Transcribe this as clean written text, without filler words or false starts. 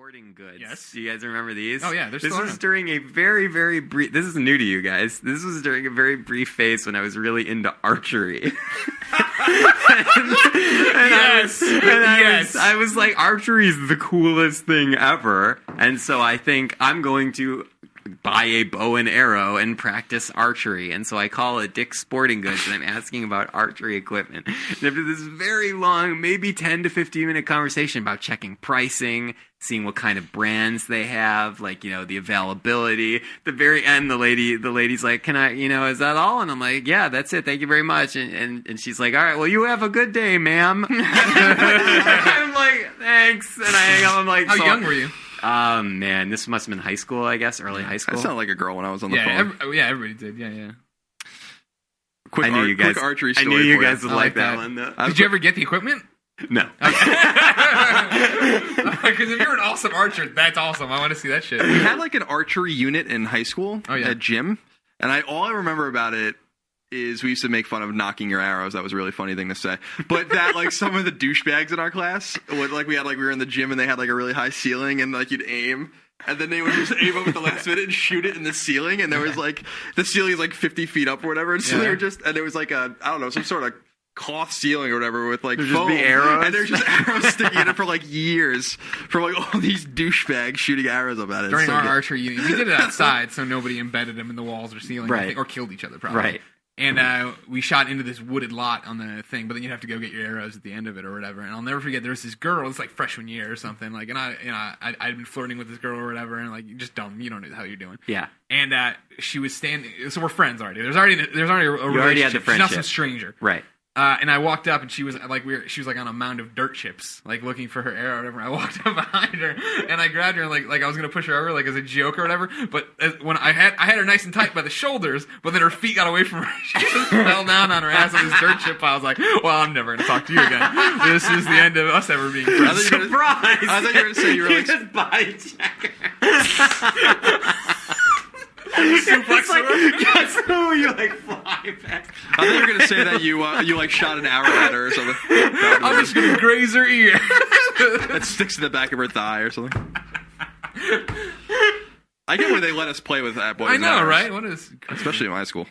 sporting goods. Yes. Do you guys remember these? Oh, yeah, they're This still was around. during a very, very brief... This is new to you guys. This was during a very brief phase when I was really into archery. and Yes. I was like, archery is the coolest thing ever. And so I think I'm going to buy a bow and arrow and practice archery. And so I call it Dick's Sporting Goods and I'm asking about archery equipment. And after this very long, maybe 10 to 15 minute conversation about checking pricing, seeing what kind of brands they have, like, you know, the availability. At the very end, the lady's like, can I, you know, is that all? And I'm like, yeah, that's it. Thank you very much. And she's like, all right, well, you have a good day, ma'am. I'm like, thanks. And I hang up. I'm like, How young were you? Man, this must have been high school, I guess, early high school. I sounded like a girl when I was on the phone. Everybody did. Yeah. Quick archery story. I knew you for guys would like that that. one. Though. Did you ever get the equipment? No. Because if you're an awesome archer, that's awesome. I want to see that shit. We had like an archery unit in high school at gym, and all I remember about it is we used to make fun of knocking your arrows. That was a really funny thing to say. But that like some of the douchebags in our class would we were in the gym and they had like a really high ceiling and like you'd aim. And then they would just aim up at the last minute and shoot it in the ceiling. And there was like, the ceiling is like 50 feet up or whatever. And so they were and it was like I don't know, some sort of cloth ceiling or whatever with like There'd foam. just be arrows. And there's just arrows sticking in it for like years. From like all these douchebags shooting arrows up at it. During our archery unit, we did it outside so nobody embedded them in the walls or ceiling or killed each other probably. Right. And we shot into this wooded lot on the thing, but then you'd have to go get your arrows at the end of it or whatever. And I'll never forget, there was this girl, it's like freshman year or something, like, and I'd been flirting with this girl or whatever, and like, just dumb, you don't know the hell you're doing. Yeah. And she was standing, so we're friends already. There's already a relationship. You already had the friendship. She's not some stranger. Right. And I walked up, and she was like on a mound of dirt chips, like looking for her arrow or whatever. I walked up behind her, and I grabbed her, and like I was gonna push her over, like as a joke or whatever. But when I had her nice and tight by the shoulders, but then her feet got away from her. She just fell down on her ass on this dirt chip pile. I was like, "Well, I'm never gonna talk to you again. This is the end of us ever being friends." Surprise! I thought you were gonna say you were like just body checker. Suplex her. Yes, you like fly back. I thought you were gonna say that you like shot an arrow at her or something. I'm just gonna graze her ear. That sticks to the back of her thigh or something. I get where they let us play with that boys. I know, arrows, right? What is? especially in high school.